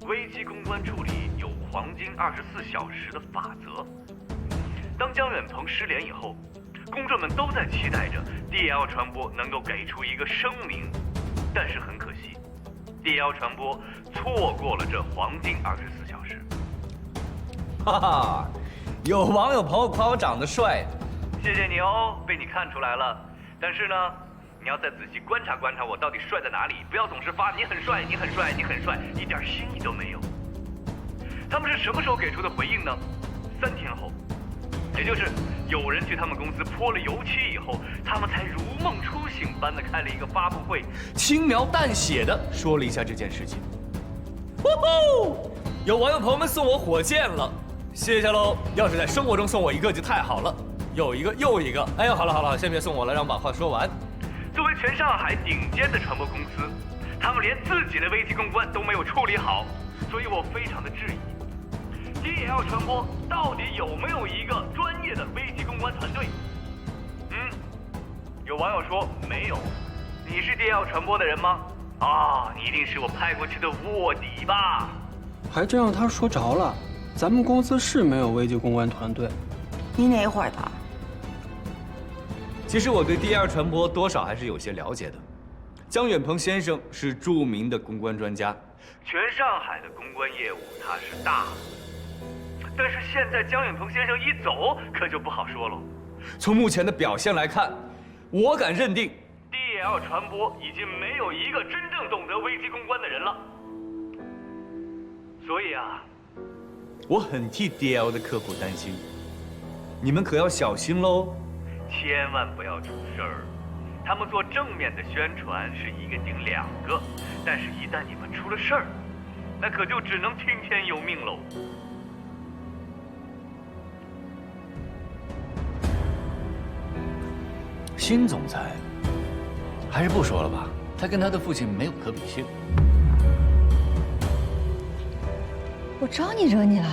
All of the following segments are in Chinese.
危机公关处理有黄金24小时的法则。当姜远鹏失联以后，公众们都在期待着 DL 传播能够给出一个声明，但是很可惜 ，DL 传播错过了这黄金24小时。哈哈，有网友朋友夸我长得帅，谢谢你哦，被你看出来了。但是呢，你要再仔细观察观察我到底帅在哪里，不要总是发你很帅，你很帅，你很帅，一点新意都没有。他们是什么时候给出的回应呢？3天后，也就是有人去他们公司泼了油漆以后，他们才如梦初醒般的开了一个发布会，轻描淡写的说了一下这件事情。呼呼，有网友朋友们送我火箭了，谢谢喽！要是在生活中送我一个就太好了，有一个又一个。哎呦，好了，先别送我了，让我把话说完。作为全上海顶尖的传播公司，他们连自己的危机公关都没有处理好，所以我非常的质疑。DL 传播到底有没有一个专业的危机公关团队？有网友说没有。你是 DL 传播的人吗？啊，你一定是我派过去的卧底吧？还真让他说着了，咱们公司是没有危机公关团队。你哪会儿的？其实我对DL 传播多少还是有些了解的。姜远鹏先生是著名的公关专家，全上海的公关业务他是大。但是现在姜远鹏先生一走，可就不好说了。从目前的表现来看，我敢认定 ，DL 传播已经没有一个真正懂得危机公关的人了。所以啊，我很替 DL 的客户担心，你们可要小心喽，千万不要出事儿。他们做正面的宣传是一个顶2个，但是一旦你们出了事儿，那可就只能听天由命喽。辛总裁，还是不说了吧，他跟他的父亲没有可比性。我招你惹你了？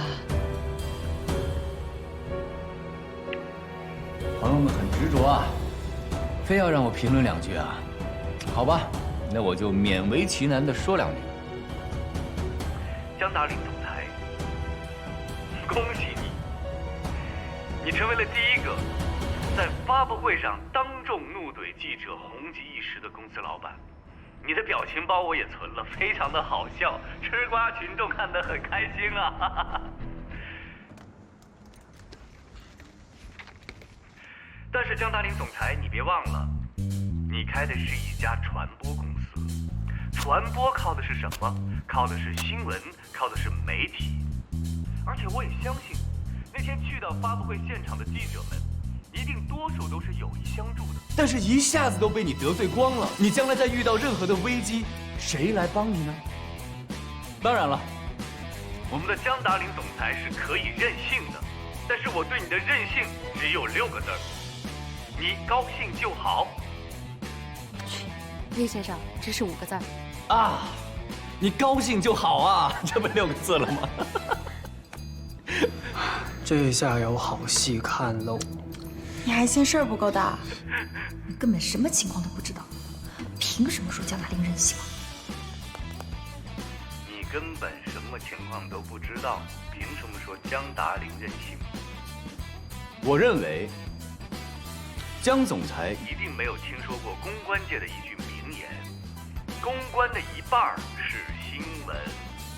朋友们很执着啊，非要让我评论2句啊。好吧，那我就勉为其难的说2句。姜达林总裁，恭喜你，你成为了第一个在发布会上当众怒怼记者红极一时的公司老板。你的表情包我也存了，非常的好笑，吃瓜群众看得很开心啊。但是姜达林总裁，你别忘了，你开的是一家传播公司，传播靠的是什么？靠的是新闻，靠的是媒体。而且我也相信，那天去到发布会现场的记者们，一定多数都是有意相助的。但是一下子都被你得罪光了，你将来再遇到任何的危机，谁来帮你呢？当然了，我们的姜达林总裁是可以任性的，但是我对你的任性只有6个字儿：你高兴就好。叶先生，这是5个字啊，你高兴就好啊，这不6个字了吗？这下有好戏看喽！你还嫌事儿不够大？你根本什么情况都不知道，凭什么说姜达林任性啊？你根本什么情况都不知道，凭什么说姜达林任性？我认为，姜总裁一定没有听说过公关界的一句名言：公关的一半是新闻。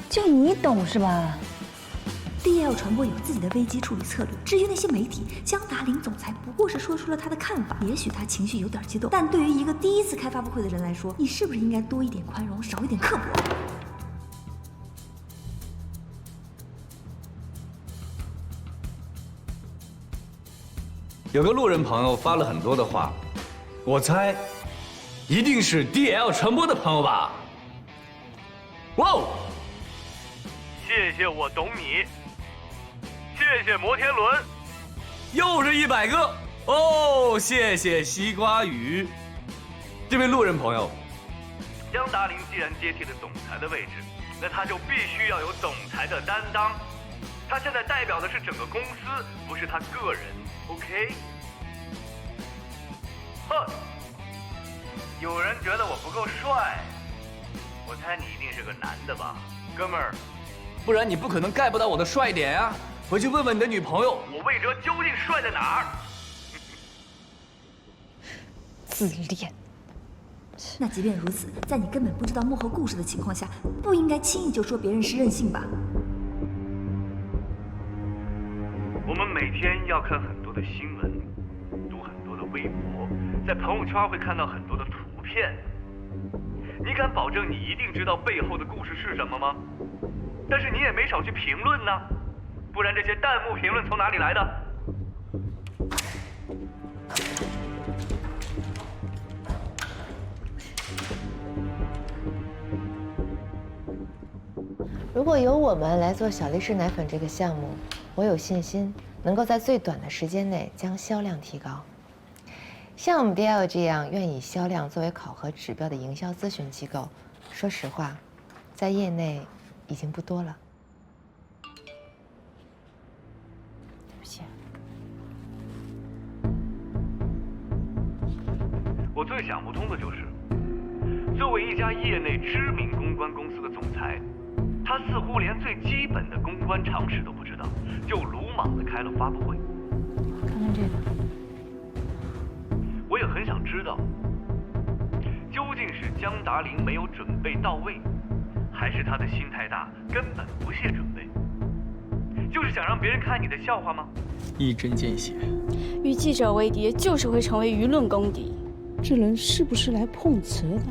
就你懂是吧？DL 传播有自己的危机处理策略。至于那些媒体，姜达林总裁不过是说出了他的看法，也许他情绪有点激动，但对于一个第一次开发布会的人来说，你是不是应该多一点宽容，少一点刻薄？有个路人朋友发了很多的话，我猜，一定是 DL 传播的朋友吧？哇哦！谢谢我懂你，谢谢摩天轮，又是100个哦！谢谢西瓜雨。这位路人朋友，姜达林既然接替了总裁的位置，那他就必须要有总裁的担当。他现在代表的是整个公司，不是他个人。OK？ 哼，有人觉得我不够帅，我猜你一定是个男的吧，哥们儿，不然你不可能盖不到我的帅点呀。回去问问你的女朋友，我魏哲究竟帅在哪儿？自恋。那即便如此，在你根本不知道幕后故事的情况下，不应该轻易就说别人是任性吧？我们每天要看很多的新闻，读很多的微博，在朋友圈会看到很多的图片。你敢保证你一定知道背后的故事是什么吗？但是你也没少去评论呢，不然这些弹幕评论从哪里来的？如果由我们来做小力士奶粉这个项目，我有信心能够在最短的时间内将销量提高。像我们 DL 这样愿以销量作为考核指标的营销咨询机构，说实话，在业内已经不多了。对不起。我最想不通的就是，作为一家业内知名公关公司的总裁，他似乎连最基本的公关常识都不知道，就鲁莽地开了发布会。看看这个。我也很想知道，究竟是江达林没有准备到位，还是他的心太大，根本不屑准备？就是想让别人看你的笑话吗？一针见血。与记者为敌，就是会成为舆论公敌。这人是不是来碰瓷的？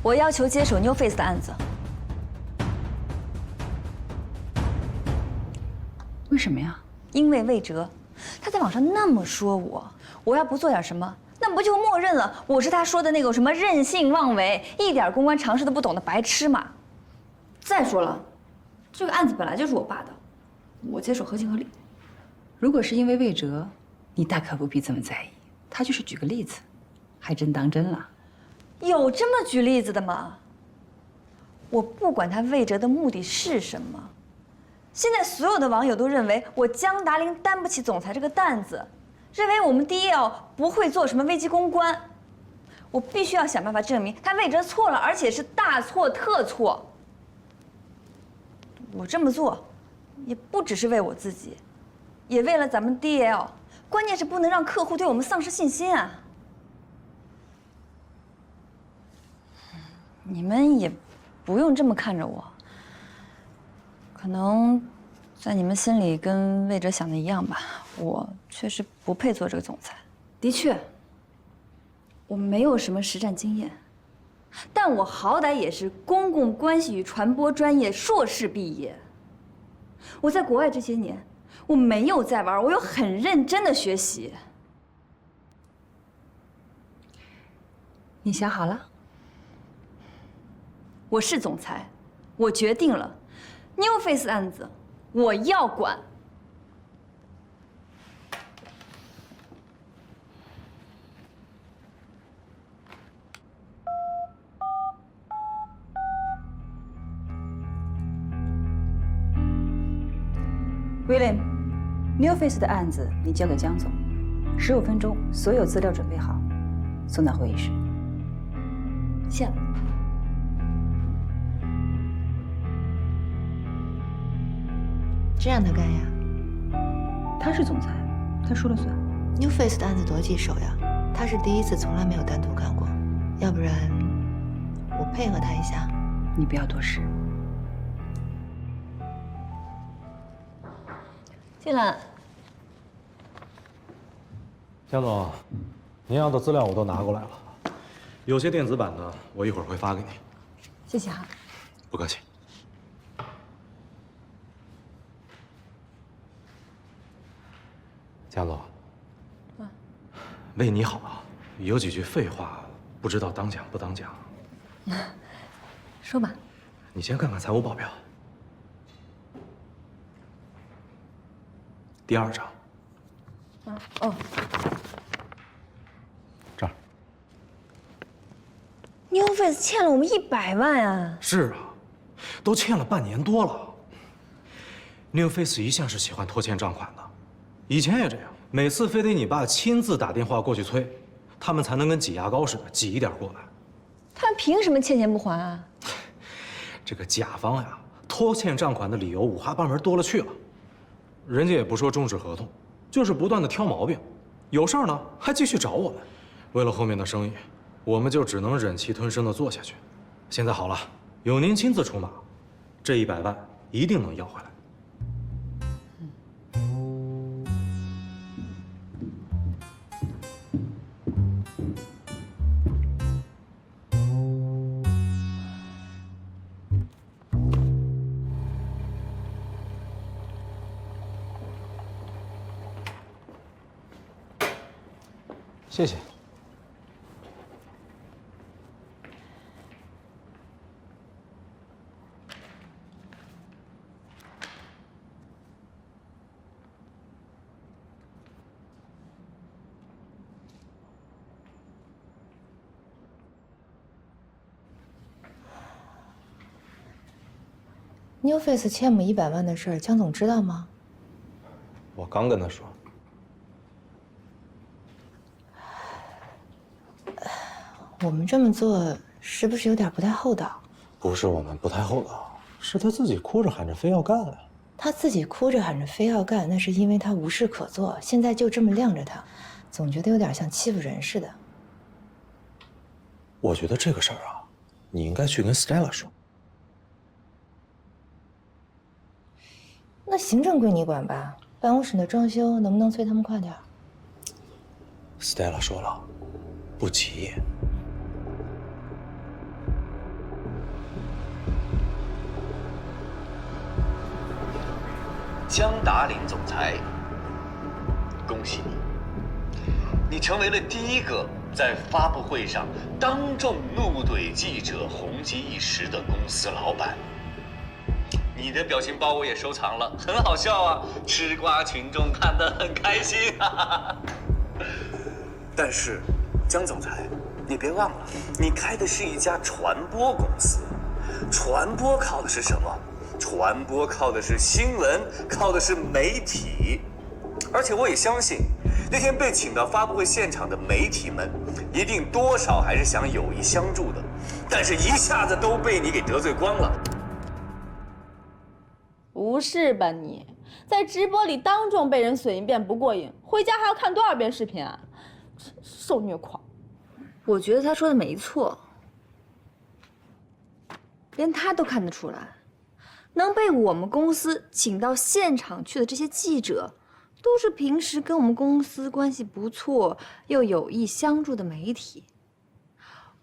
我要求接手 New Face 的案子。为什么呀？因为魏哲，他在网上那么说我要不做点什么，那不就默认了我是他说的那个什么任性妄为、一点公关常识都不懂的白痴嘛？再说了，这个案子本来就是我爸的，我接手合情合理。如果是因为魏哲，你大可不必这么在意。他就是举个例子，还真当真了。有这么举例子的吗？我不管他魏哲的目的是什么，现在所有的网友都认为我江达林担不起总裁这个担子，认为我们 DL 不会做什么危机公关。我必须要想办法证明他魏哲错了，而且是大错特错。我这么做，也不只是为我自己，也为了咱们 DL， 关键是不能让客户对我们丧失信心啊。你们也不用这么看着我，可能在你们心里跟魏哲想的一样吧，我确实不配做这个总裁。的确，我没有什么实战经验，但我好歹也是公共关系与传播专业硕士毕业。我在国外这些年，我没有在玩，我有很认真的学习。你想好了？我是总裁，我决定了 ，New Face 案子我要管。William，New Face 的案子你交给江总，15分钟，所有资料准备好，送到会议室。谢了。这让他干呀他是总裁，他说了算。 ？New Face 的案子多棘手呀，他是第一次，从来没有单独干过。要不然，我配合他一下。你不要多事。进来。江总，您要的资料我都拿过来了，有些电子版的我一会儿会发给你。谢谢哈。不客气。江总，为你好啊，有几句废话，不知道当讲不当讲。说吧。你先看看财务报表，第2张。哦。这儿。New Face 欠了我们100万啊！是啊，都欠了半年多了。New Face 一向是喜欢拖欠账款的，以前也这样，每次非得你爸亲自打电话过去催，他们才能跟挤牙膏似的挤一点过来。他们凭什么欠钱不还啊？这个甲方呀，拖欠账款的理由五花八门多了去了，人家也不说终止合同，就是不断的挑毛病，有事儿呢还继续找我们。为了后面的生意，我们就只能忍气吞声的做下去。现在好了，有您亲自出马，这100万一定能要回来。谢谢。NewFace 欠我们100万的事儿，江总知道吗？我刚跟他说。我们这么做是不是有点不太厚道？不是我们不太厚道，是他自己哭着喊着非要干啊。他自己哭着喊着非要干，那是因为他无事可做，现在就这么晾着他，总觉得有点像欺负人似的。我觉得这个事儿啊，你应该去跟 Stella 说。那行政归你管吧，办公室的装修能不能催他们快点？Stella 说了，不急。江达林总裁，恭喜你，你成为了第一个在发布会上当众怒怼记者、红极一时的公司老板。你的表情包我也收藏了，很好笑啊，吃瓜群众看得很开心啊。但是，江总裁，你别忘了，你开的是一家传播公司，传播靠的是什么？传播靠的是新闻，靠的是媒体，而且我也相信，那天被请到发布会现场的媒体们，一定多少还是想有意相助的，但是一下子都被你给得罪光了。不是吧你，在直播里当众被人损一遍不过瘾，回家还要看多少遍视频啊？受虐狂！我觉得他说的没错，连他都看得出来。能被我们公司请到现场去的这些记者，都是平时跟我们公司关系不错又有意相助的媒体。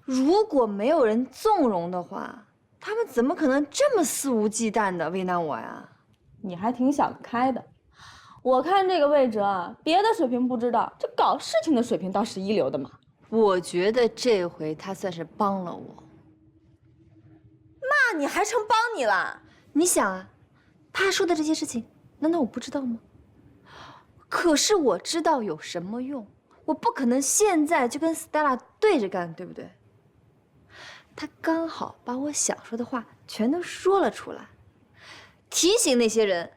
如果没有人纵容的话，他们怎么可能这么肆无忌惮的为难我呀？你还挺想得开的。我看这个魏哲啊，别的水平不知道，这搞事情的水平倒是一流的嘛。我觉得这回他算是帮了我。那你还成帮你了？你想啊，他说的这些事情，难道我不知道吗？可是我知道有什么用，我不可能现在就跟 Stella 对着干，对不对？他刚好把我想说的话全都说了出来，提醒那些人，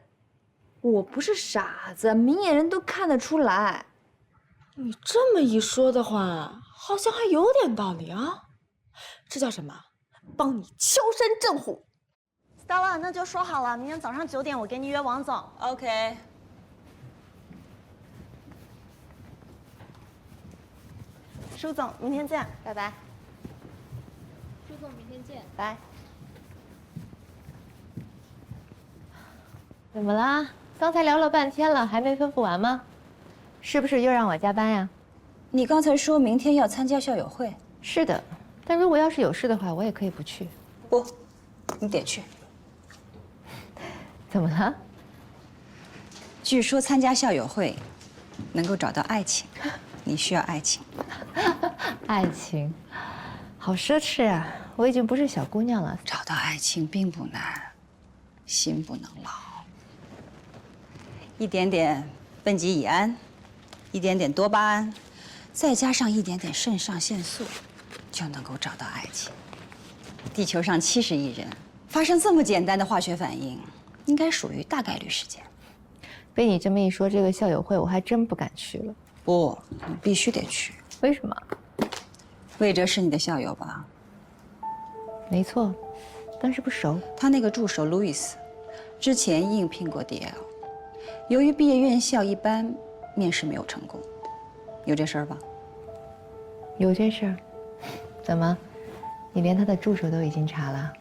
我不是傻子，明眼人都看得出来。你这么一说的话，好像还有点道理啊。这叫什么？帮你敲山震虎。Stella， 那就说好了，明天早上9点我给你约王总。OK。舒总，明天见，拜拜。舒总，明天见，拜。怎么啦？刚才聊了半天了，还没吩咐完吗？是不是又让我加班呀？你刚才说明天要参加校友会。是的，但如果要是有事的话，我也可以不去。不，你得去。怎么了？据说参加校友会能够找到爱情，你需要爱情。爱情，好奢侈啊！我已经不是小姑娘了。找到爱情并不难，心不能老。一点点苯基乙胺，一点点多巴胺，再加上一点点肾上腺素，就能够找到爱情。地球上70亿人，发生这么简单的化学反应，应该属于大概率事件。被你这么一说，这个校友会我还真不敢去了。不，你必须得去。为什么？魏哲是你的校友吧？没错，但是不熟。他那个助手路易斯，之前应聘过 DL， 由于毕业院校一般，面试没有成功。有这事儿吧？有这事儿？怎么？你连他的助手都已经查了？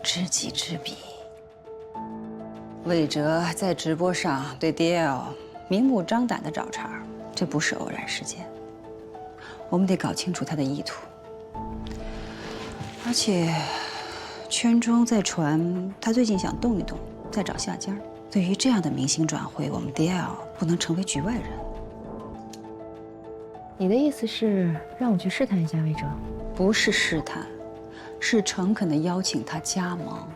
知己知彼。魏哲在直播上对 DL 明目张胆的找茬，这不是偶然事件。我们得搞清楚他的意图。而且，圈中在传他最近想动一动，再找下家。对于这样的明星转会，我们 DL 不能成为局外人。你的意思是让我去试探一下魏哲？不是试探，是诚恳地邀请他加盟。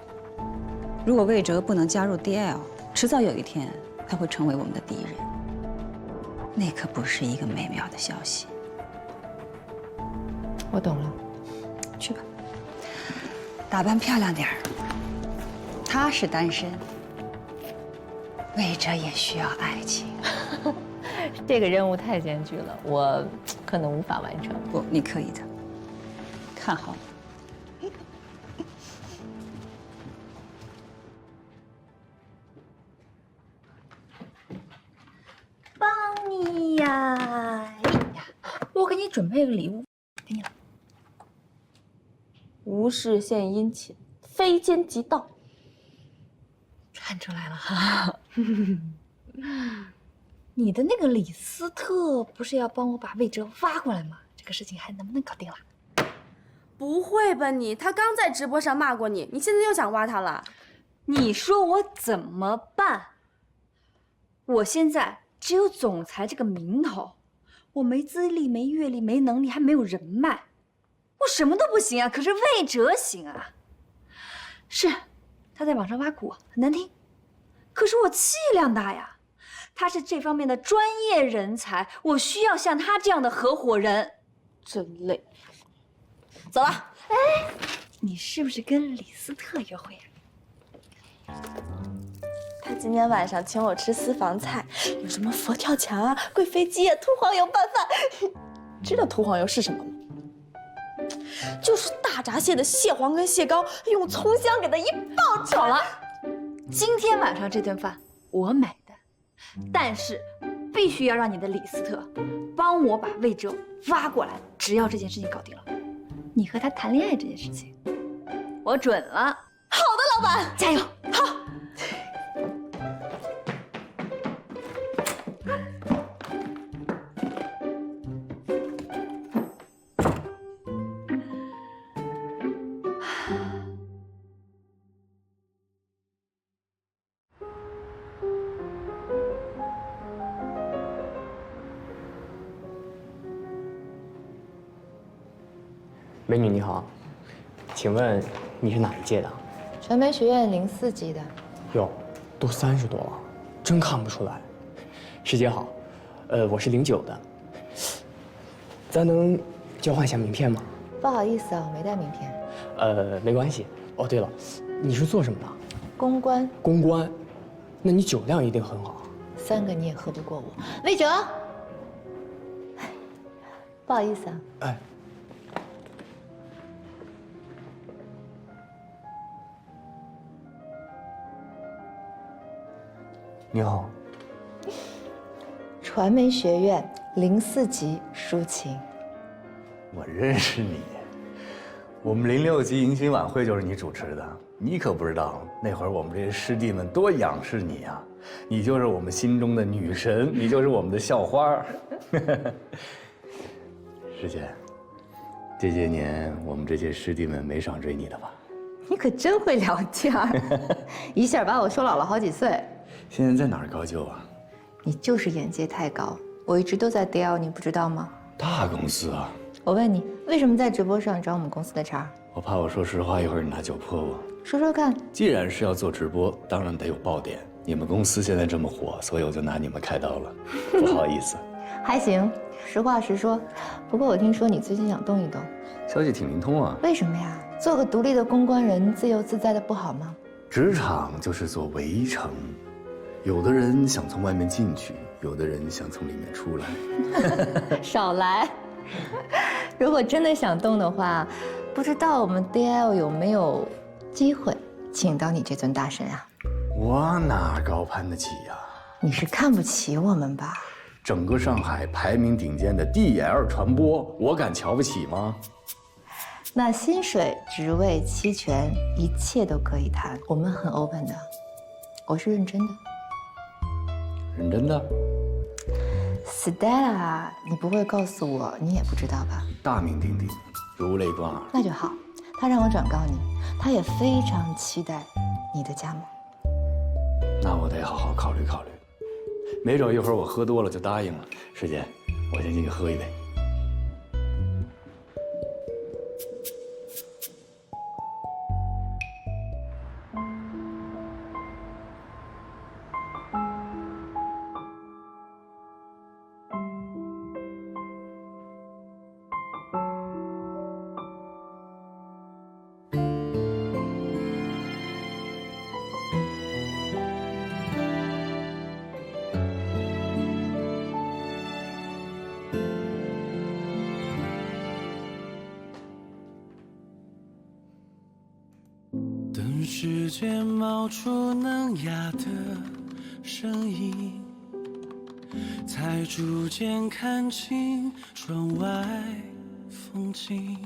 如果魏哲不能加入 DL， 迟早有一天他会成为我们的敌人。那可不是一个美妙的消息。我懂了，去吧，打扮漂亮点儿。他是单身，魏哲也需要爱情。这个任务太艰巨了，我可能无法完成。不，你可以的。看好了。帮你呀！哎呀，我给你准备个礼物，给你了。无事献殷勤，非奸即盗。看出来了哈。你的那个李斯特不是要帮我把魏哲挖过来吗？这个事情还能不能搞定了？不会吧你？他刚在直播上骂过你，你现在又想挖他了？你说我怎么办？我现在只有总裁这个名头，我没资历、没阅历、没能力，还没有人脉，我什么都不行啊。可是魏哲行啊。是，他在网上挖苦我，很难听，可是我气量大呀。他是这方面的专业人才，我需要像他这样的合伙人。真累。走了。哎，你是不是跟李斯特约会呀？他今天晚上请我吃私房菜，有什么佛跳墙啊、贵妃鸡啊、秃黄油拌饭。知道秃黄油是什么吗？就是大闸蟹的蟹黄跟蟹膏，用葱香给它一爆炒。好了，今天晚上这顿饭我买单，但是必须要让你的李斯特帮我把魏哲挖过来。只要这件事情搞定了，你和他谈恋爱这件事情，我准了。好的，老板，加油！好。美女你好，请问你是哪一届的？传媒学院04级的。哟，都30多了，真看不出来。师姐好，我是09的，咱能交换一下名片吗？不好意思啊，我没带名片。没关系。哦，对了，你是做什么的？公关。公关，那你酒量一定很好。3个你也喝不过我，魏哲。不好意思啊。哎。你好，传媒学院04级抒情。我认识你，我们06级迎新晚会就是你主持的。你可不知道，那会儿我们这些师弟们多仰视你呀！你就是我们心中的女神，你就是我们的校花。师姐，这些年我们这些师弟们没少追你的吧？你可真会聊天儿，一下把我说老了好几岁。现在在哪儿高就啊？你就是眼界太高，我一直都在 DL， 你不知道吗？大公司啊！我问你，为什么在直播上找我们公司的茬？我怕我说实话，一会儿你拿酒泼我。说说看。既然是要做直播，当然得有爆点。你们公司现在这么火，所以我就拿你们开刀了。不好意思。还行，实话实说。不过我听说你最近想动一动，消息挺灵通啊。为什么呀？做个独立的公关人，自由自在的不好吗？职场就是座围城，有的人想从外面进去，有的人想从里面出来。少来！如果真的想动的话，不知道我们 DL 有没有机会请到你这尊大神啊？我哪高攀得起呀？你是看不起我们吧？整个上海排名顶尖的 DL 传播，我敢瞧不起吗？那薪水、职位、期权，一切都可以谈，我们很 open 的。我是认真的。认真的。Stella， 你不会告诉我，你也不知道吧？大名鼎鼎，如雷贯耳。那就好，他让我转告你，他也非常期待你的加盟。那我得好好考虑考虑，没准一会儿我喝多了就答应了。师姐，我先进去喝一杯。等时间冒出嫩芽的声音，才逐渐看清窗外风景。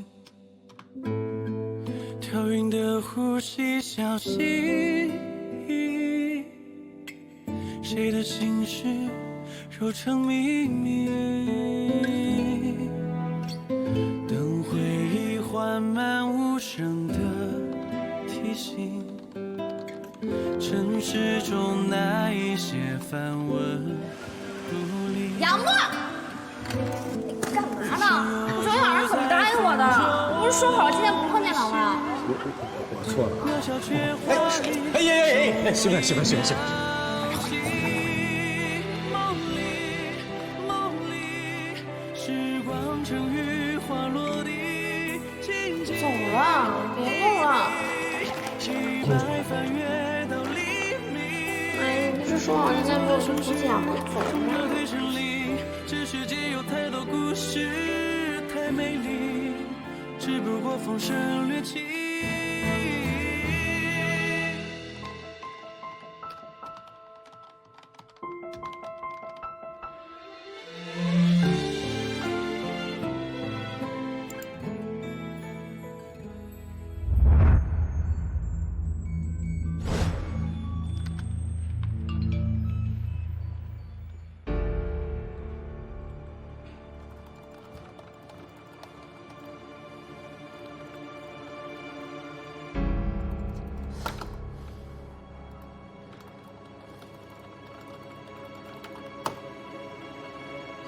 调匀的呼吸，小心翼翼，谁的心事揉成秘密。等回忆缓慢无声的提醒，城市中那一些繁文牍砺。杨默，你干嘛呢？我昨天晚上可是答应我的，不是说好了今天不碰电脑吗？我错了。哎，媳妇儿，媳妇儿，媳妇儿，媳妇儿。走了，别弄了。哎，你不是说好今天没有去体检吗？走了吗？这世界有太多故事，太美丽，只不过风声掠起。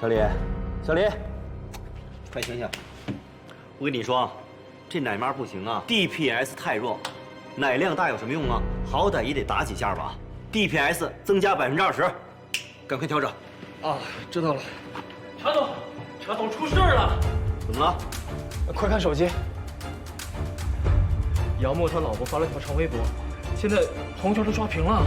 小李，小李，快醒醒！我跟你说，这奶妈不行啊 ，DPS 太弱，奶量大有什么用啊？好歹也得打几下吧。DPS 增加20%，赶快调整。啊，知道了。查总，查总出事了！怎么了？快看手机。杨默他老婆发了条长微博，现在朋友圈都刷屏了。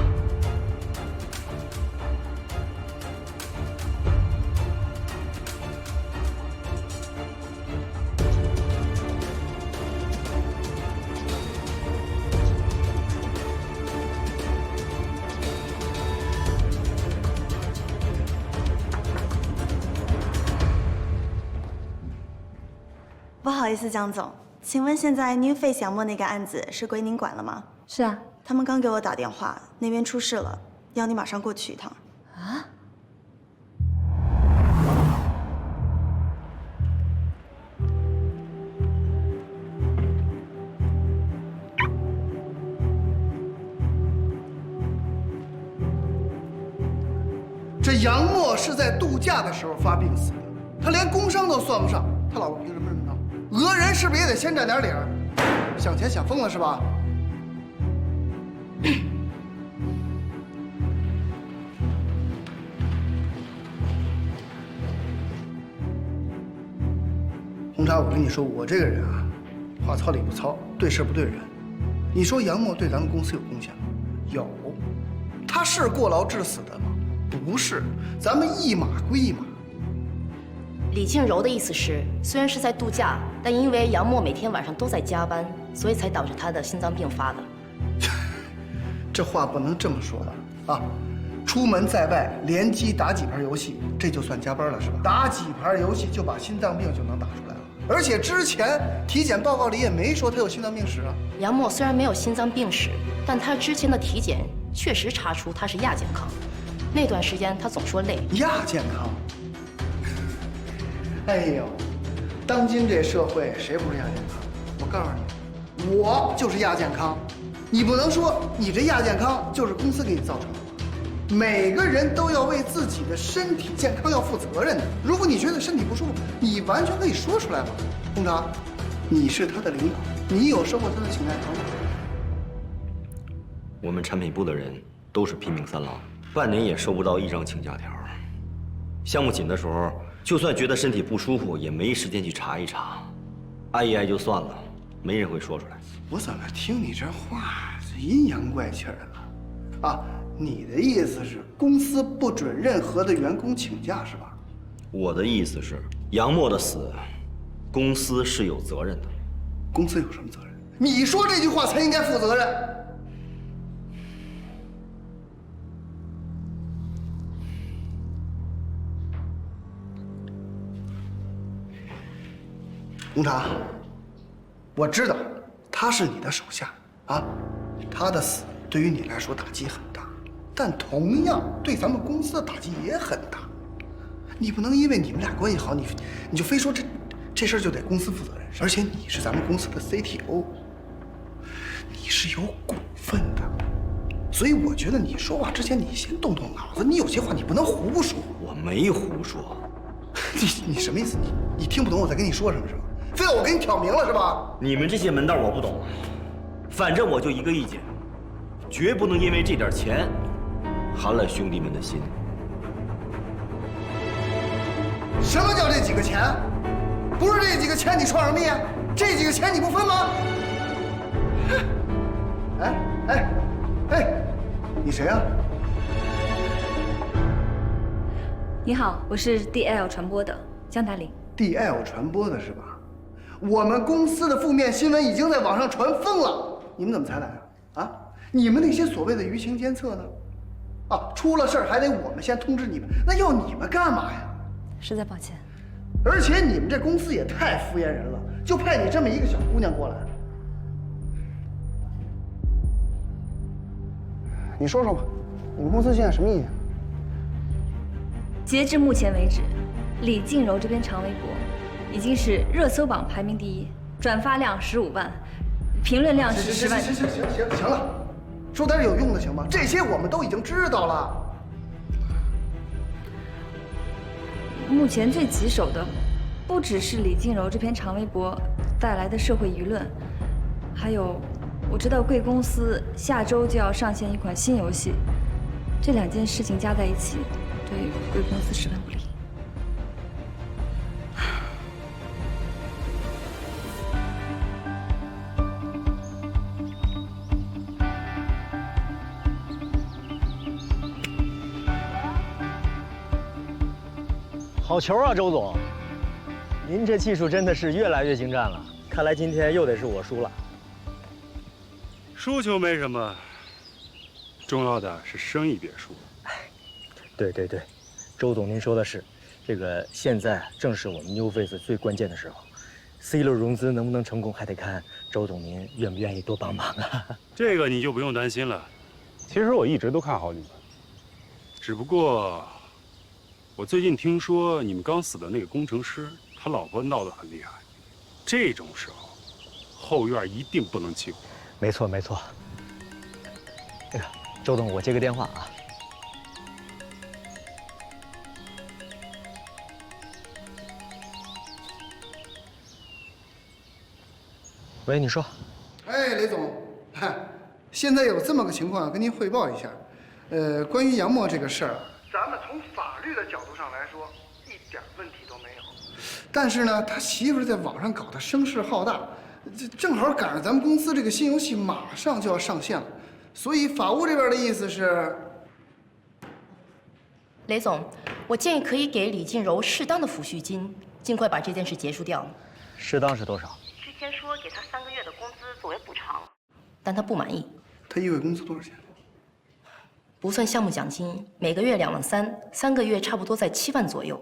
不好意思，江总，请问现在 New Face 杨默那个案子是归您管了吗？是啊，他们刚给我打电话，那边出事了，要你马上过去一趟。啊？这杨默是在度假的时候发病死的，他连工伤都算不上，他老婆凭什么这么闹？讹人是不是也得先占点理儿？想钱想疯了是吧？红茶，我跟你说，我这个人啊，话糙理不糙，对事不对人。你说杨默对咱们公司有贡献吗？有，他是过劳致死的吗？不是，咱们一码归一码。李静柔的意思是，虽然是在度假，但因为杨默每天晚上都在加班，所以才导致他的心脏病发的。这话不能这么说的啊！出门在外连击打几盘游戏，这就算加班了是吧？打几盘游戏就把心脏病就能打出来了，而且之前体检报告里也没说他有心脏病史啊。杨默虽然没有心脏病史，但他之前的体检确实查出他是亚健康。那段时间他总说累。亚健康？哎呦，当今这社会谁不是亚健康？我告诉你，我就是亚健康。你不能说你这亚健康就是公司给你造成的。每个人都要为自己的身体健康要负责任的。如果你觉得身体不舒服，你完全可以说出来嘛。红茶，你是他的领导，你有收获他的请假条吗？我们产品部的人都是拼命三郎，半年也收不到1张请假条。项目紧的时候，就算觉得身体不舒服，也没时间去查一查，挨一挨就算了，没人会说出来。我怎么听你这话阴阳怪气的了？啊，你的意思是公司不准任何的员工请假是吧？我的意思是，杨默的死，公司是有责任的。公司有什么责任？你说这句话才应该负责任。红茶，我知道他是你的手下啊，他的死对于你来说打击很大，但同样对咱们公司的打击也很大。你不能因为你们俩关系好，你就非说这事儿就得公司负责任。而且你是咱们公司的 CTO， 你是有股份的，所以我觉得你说话之前你先动动脑子，你有些话你不能胡说。我没胡说。你什么意思？你听不懂我在跟你说什么是吧？非要我给你挑明了是吧？你们这些门道我不懂，反正我就一个意见，绝不能因为这点钱寒了兄弟们的心。什么叫这几个钱？不是这几个钱你创什么业？这几个钱你不分吗？哎，你谁啊？你好，我是 DL 传播的江达林。DL 传播的是吧？我们公司的负面新闻已经在网上传疯了，你们怎么才来啊？啊，你们那些所谓的舆情监测呢？啊，出了事儿还得我们先通知你们，那要你们干嘛呀？实在抱歉。而且你们这公司也太敷衍人了，就派你这么一个小姑娘过来。你说说吧，你们公司现在什么意见？截至目前为止，李静柔这篇长微博已经是热搜榜排名第1，转发量15万，评论量是10万。行了，说点有用的行吗？这些我们都已经知道了。目前最棘手的，不只是李静柔这篇长微博带来的社会舆论，还有我知道贵公司下周就要上线一款新游戏，这2件事情加在一起，对贵公司十分不利。好球啊，周总！您这技术真的是越来越精湛了。看来今天又得是我输了。输球没什么，重要的是生意别输。对，周总您说的是，这个现在正是我们 New Face 最关键的时候 ，C 轮融资能不能成功，还得看周总您愿不愿意多帮忙啊。这个你就不用担心了。其实我一直都看好你们，只不过。我最近听说你们刚死的那个工程师，他老婆闹得很厉害。这种时候，后院一定不能欺负。没错。那个周总，我接个电话啊。喂，你说。哎，雷总，现在有这么个情况，跟您汇报一下。关于杨默这个事儿。咱们从法律的角度上来说，一点问题都没有。但是呢，他媳妇在网上搞得声势浩大，这正好赶上咱们公司这个新游戏马上就要上线了，所以法务这边的意思是，雷总，我建议可以给李静柔适当的抚恤金，尽快把这件事结束掉。适当是多少？之前说给他3个月的工资作为补偿，但他不满意。他一个月工资多少钱？不算项目奖金，每个月2万3，3个月差不多在7万左右。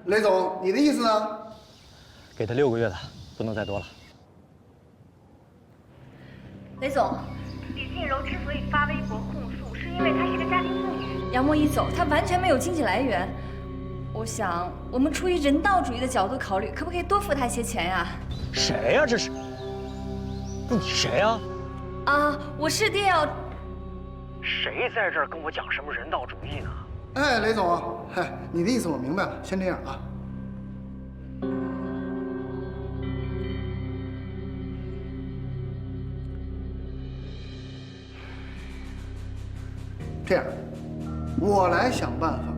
雷总，你的意思呢？给他6个月的，不能再多了。雷总，李静柔之所以发微博控诉，是因为她是个家庭妇女。杨默一走，她完全没有经济来源。我想，我们出于人道主义的角度考虑，可不可以多付她一些钱呀？谁呀？这是？你谁呀？啊，我是DL。谁在这儿跟我讲什么人道主义呢？哎，雷总，嗨，你的意思我明白了，先这样啊。这样，我来想办法，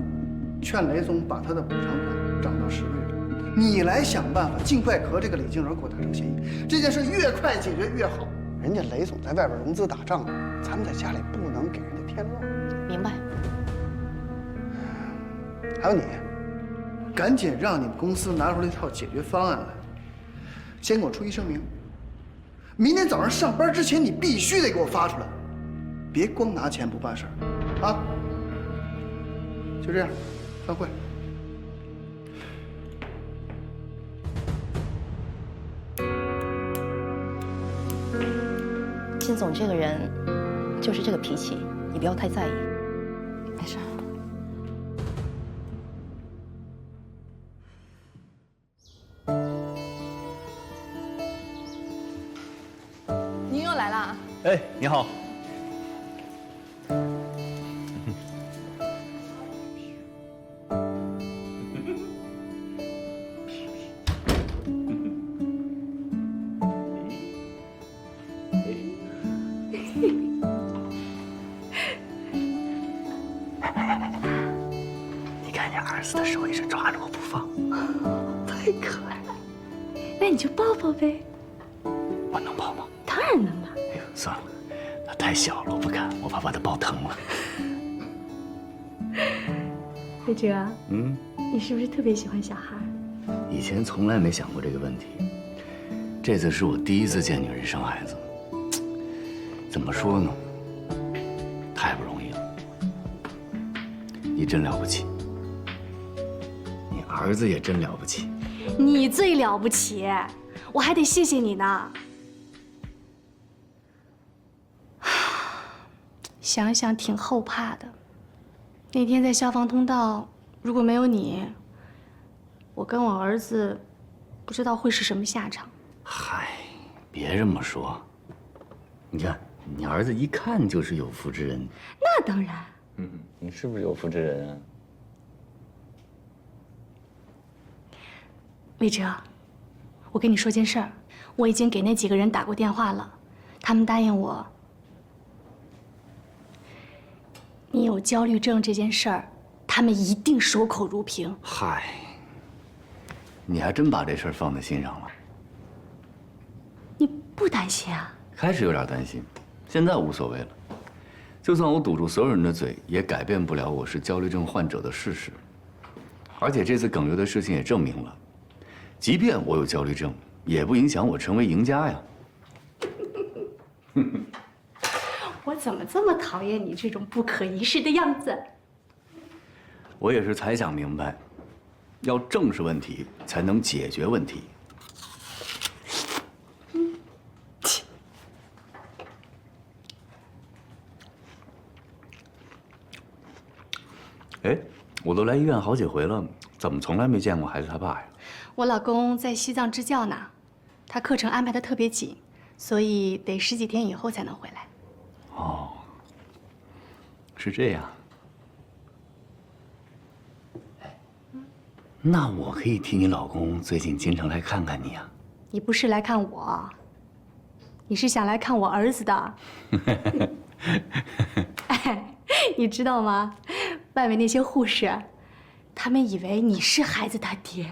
劝雷总把他的补偿款涨到10个月，你来想办法尽快和这个李静柔给我达成协议。这件事越快解决越好。人家雷总在外边融资打仗，咱们在家里不能给人家添乱。明白。还有你，赶紧让你们公司拿出来一套解决方案来，先给我出一声明。明天早上上班之前，你必须得给我发出来，别光拿钱不办事儿，啊！就这样，散会。金总这个人就是这个脾气，你不要太在意。没事。您又来啦？哎，你好。你看你儿子的手一直抓着我不放，太可爱了。那你就抱抱呗。我能抱吗？当然能了。哎呦，算了，他太小了，我不敢，我怕把他抱疼了。慧哲，嗯，你是不是特别喜欢小孩？以前从来没想过这个问题，这次是我第一次见女人生孩子。怎么说呢？太不容易了。你真了不起，你儿子也真了不起。你最了不起，我还得谢谢你呢。想想挺后怕的。那天在消防通道，如果没有你，我跟我儿子不知道会是什么下场。嗨，别这么说。你看，你儿子一看就是有福之人。那当然。嗯，你是不是有福之人啊？魏哲，我跟你说件事儿，我已经给那几个人打过电话了，他们答应我，你有焦虑症这件事儿，他们一定守口如瓶。嗨，你还真把这事儿放在心上了。你不担心啊？开始有点担心，现在无所谓了。就算我堵住所有人的嘴，也改变不了我是焦虑症患者的事实。而且这次耿优的事情也证明了，即便我有焦虑症，也不影响我成为赢家呀。我怎么这么讨厌你这种不可一世的样子？我也是才想明白，要正视问题，才能解决问题。哎，我都来医院好几回了，怎么从来没见过孩子他爸呀？我老公在西藏支教呢，他课程安排的特别紧，所以得10几天以后才能回来。哦，是这样。那我可以替你老公最近经常来看看你啊。你不是来看我，你是想来看我儿子的。哎，你知道吗？外面那些护士，他们以为你是孩子他爹。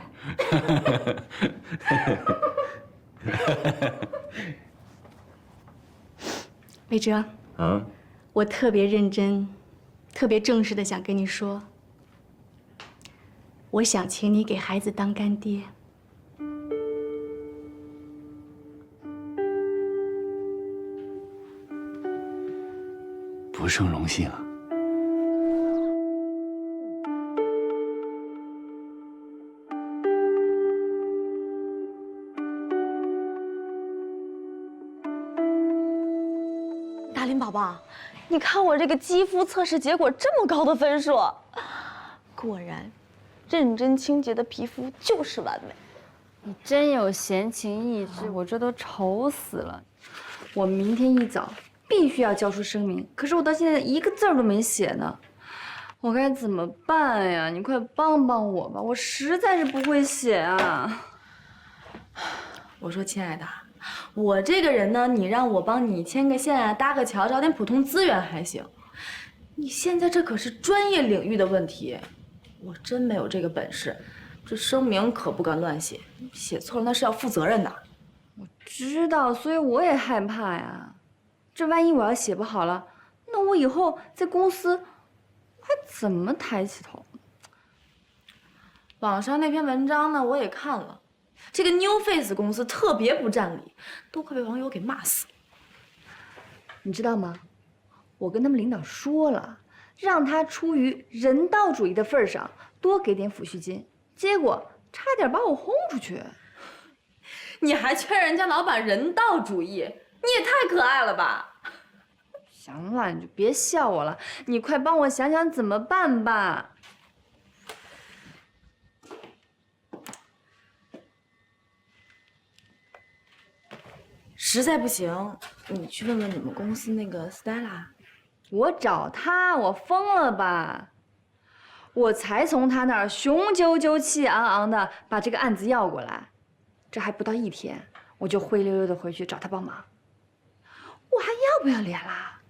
魏哲，啊，我特别认真，特别正式的想跟你说，我想请你给孩子当干爹。不胜荣幸啊。大林宝宝，你看我这个肌肤测试结果这么高的分数，果然，认真清洁的皮肤就是完美。你真有闲情逸致，我这都愁死了。我明天一早必须要交出声明，可是我到现在一个字儿都没写呢，我该怎么办呀？你快帮帮我吧，我实在是不会写啊。我说，亲爱的，我这个人呢，你让我帮你牵个线啊，搭个桥，找点普通资源还行。你现在这可是专业领域的问题，我真没有这个本事。这声明可不敢乱写，写错了那是要负责任的。我知道，所以我也害怕呀。这万一我要写不好了，那我以后在公司还怎么抬起头？网上那篇文章呢，我也看了，这个 New Face 公司特别不占理，都快被网友给骂死。你知道吗？我跟他们领导说了，让他出于人道主义的份上多给点抚恤金，结果差点把我轰出去。你还劝人家老板人道主义，你也太可爱了吧！行了，你就别笑我了，你快帮我想想怎么办吧。实在不行，你去问问你们公司那个 Stella。我找她，我疯了吧？我才从她那儿雄赳赳气昂昂的把这个案子要过来，这还不到1天，我就灰溜溜的回去找她帮忙。我还要不要脸啦？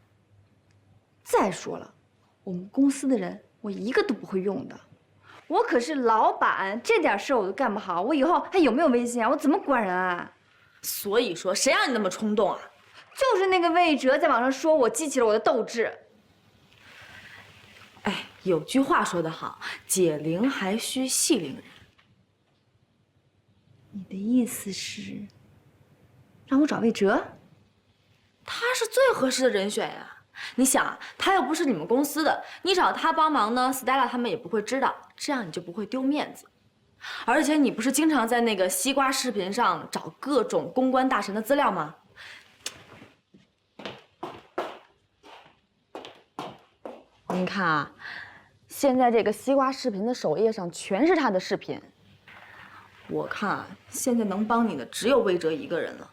再说了，我们公司的人我一个都不会用的，我可是老板，这点事我都干不好，我以后还有没有威信啊？我怎么管人啊？所以说，谁让你那么冲动啊？就是那个魏哲在网上说我激起了我的斗志。哎，有句话说得好，解铃还须系铃人。你的意思是让我找魏哲？他是最合适的人选呀。你想，他又不是你们公司的，你找他帮忙呢 ，Stella 他们也不会知道，这样你就不会丢面子。而且你不是经常在那个西瓜视频上找各种公关大神的资料吗？您看啊，现在这个西瓜视频的首页上全是他的视频。我看啊，现在能帮你的只有魏哲一个人了。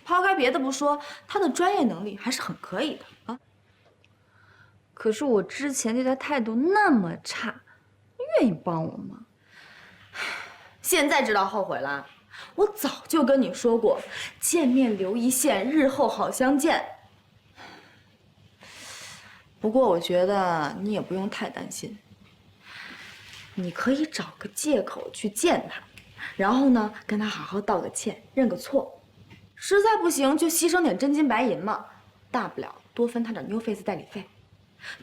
抛开别的不说，他的专业能力还是很可以的啊。可是我之前对他态度那么差，愿意帮我吗？现在知道后悔了？我早就跟你说过，见面留一线，日后好相见。不过我觉得你也不用太担心，你可以找个借口去见他，然后呢，跟他好好道个歉，认个错。实在不行就牺牲点真金白银嘛，大不了多分他点 New Face 代理费。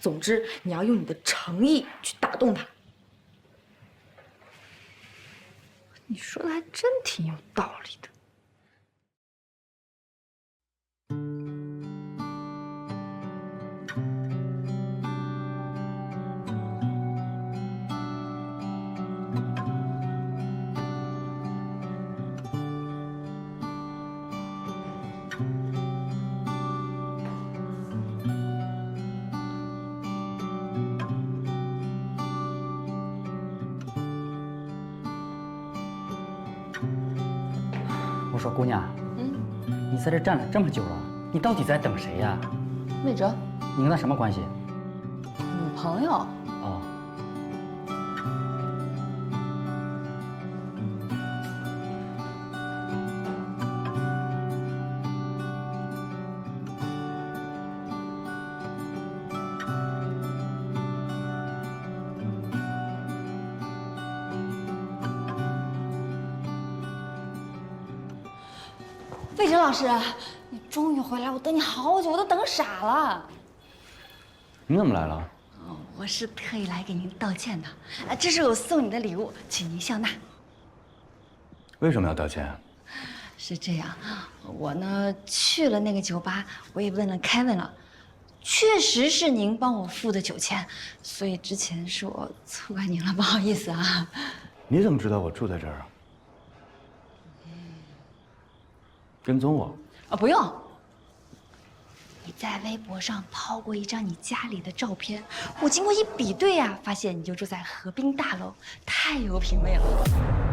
总之，你要用你的诚意去打动他。你说的还真挺有道理的。我说姑娘，你在这站了这么久了，你到底在等谁呀？魏哲，你跟他什么关系？女朋友。哦。魏哲老师，你终于回来，我等你好久，我都等傻了。你怎么来了？我是特意来给您道歉的。这是我送你的礼物，请您笑纳。为什么要道歉？是这样，我呢去了那个酒吧，我也问了凯文了，确实是您帮我付的酒钱，所以之前是我错怪您了，不好意思啊。你怎么知道我住在这儿啊？跟踪我？不用。你在微博上抛过一张你家里的照片，我经过一比对啊，发现你就住在河滨大楼，太有品位了。